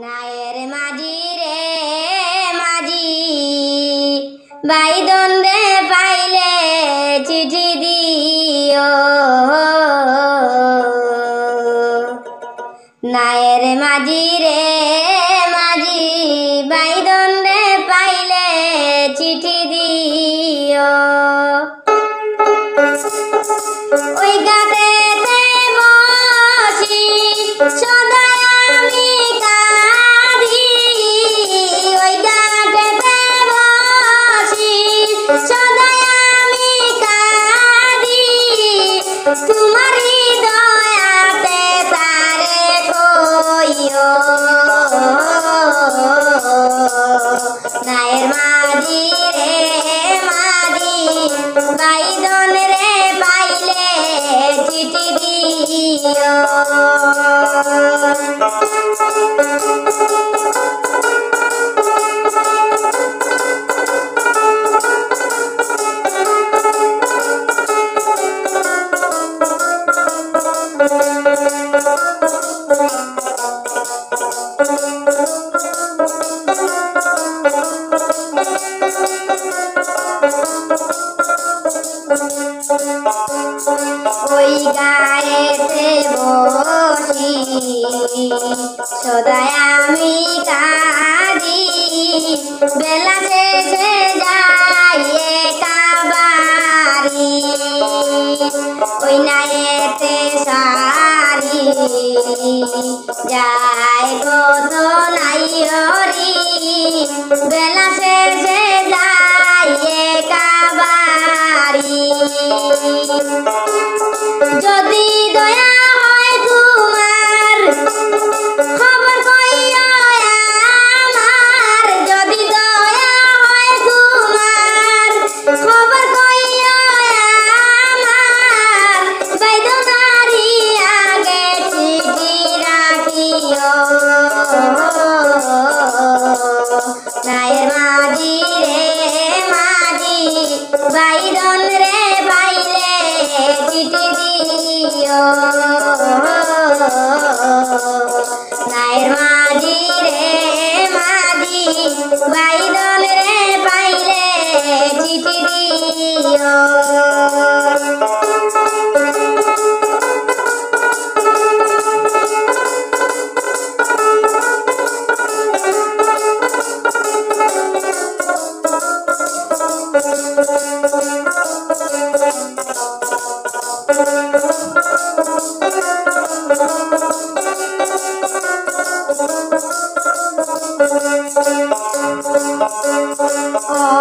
নায়ের মাঝি রে মাঝি বাইদন রে পাইলে চিঠি দিও। নায়ের মাঝি রে মাঝি বাইদন রে পাইলে চিঠি দিও। ওই গাতেতে বসি সদাই আমি কাঁদি, ওই গাতেতে বসি সদাই আমি কাঁদি, তোমারি দয়াতে তারে কইও। নায়ের মাঝি রে মাঝি বাইদন রে পাইলে চিঠি দিও। ওই গায়েতে বসি সদাই আমি কাঁদি, বেলা শেষে যাই একা বাড়ি, ওই নায়েতে সারি যায় কত নাই হরি, বেলা শেষে যাই একা বাড়ি। যদি দয়া হয় তোমার খবর কইও আমার, যদি দয়া হয় তোমার খবর কইও আমার, বাইদনারি আগে চিঠি রাখিও। নায়ের মাঝি রে মাঝি বাইদন রে পাইলে চিঠি দিও। নায়ের মাঝি রে মাঝি বাইদন রে পাইলে চিঠি দিও।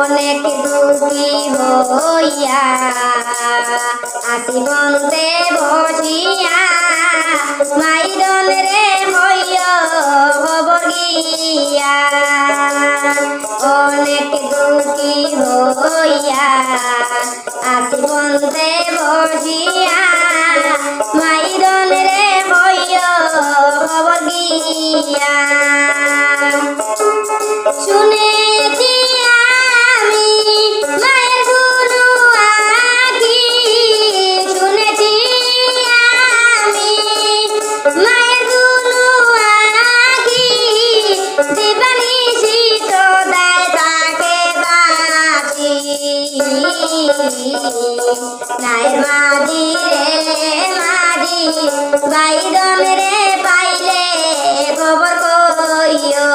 অনেক দুঃখী হইয়া আসি বন্দে বসিয়া, মাইদন রে হইয়া খবর গিয়া। অনেক দুঃখী হইয়া আসি বন্দে বসিয়া, মাইদন রে হইয়া খবর গিয়া। শুনেছি আমি মায়ের গুরু আখি, শুনেছি আমি মায়ের গুরু আখি, দিবানিশি তো দেয় তাকে বাঁচি। নায়ের মাঝি রে মাঝি বাইদন রে পাইলে খবর কইও।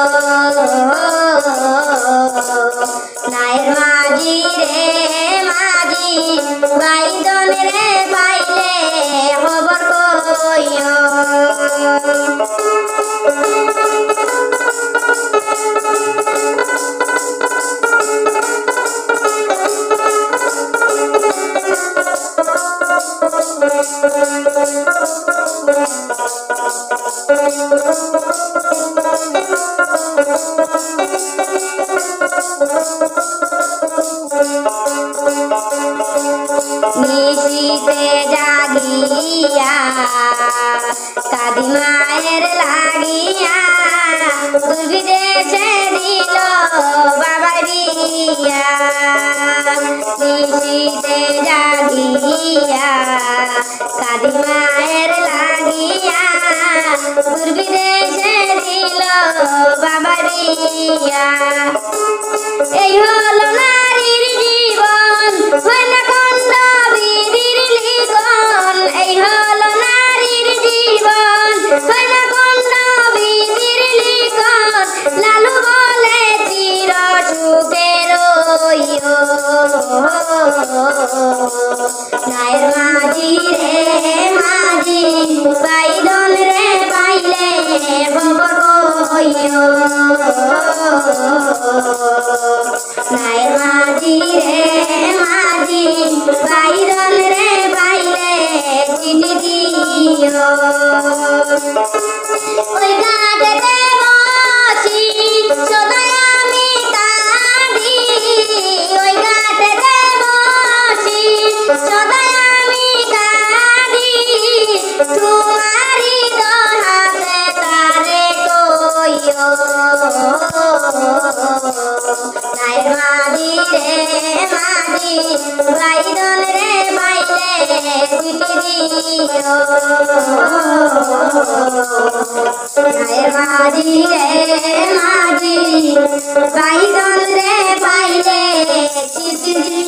নায়ের মাঝি রে মাঝি বাইদন রে পাইলে খবর কইও। নিশিতে জাগিয়া কাঁদি মায়ের লাগিয়া, দুর্বিদেশে দিল বাবার বিয়া। নিশিতে জাগিয়া কাঁদি মায়ের লাগিয়া, দুর্বিদেশে দিয়া এই হলো নারীর জীবন হয় না খণ্ড বিধির লিখন এই হলো নারীর জীবন হয় না খণ্ড বিধির লিখন লালু বলে চির সুখে রইও নায়ের মাঝি রে মাঝি বাইদন রে বাইলে খবর কইও নায়ের মাঝি রে মাঝি বাইদন রে বাইলে চিঠি দিও ওই ঘাটেতে বসি সদাই আমি কাঁদি ওই ঘাটেতে বসি সদাই আমি কাঁদি তোমারি দহাতে তারে কইও নায়ের মাঝি রে মাঝি বাইদন রে বাইলে চিঠি দিও নায়ের মাঝি রে মাঝি বাইদন রে বাইলে চিঠি দিও।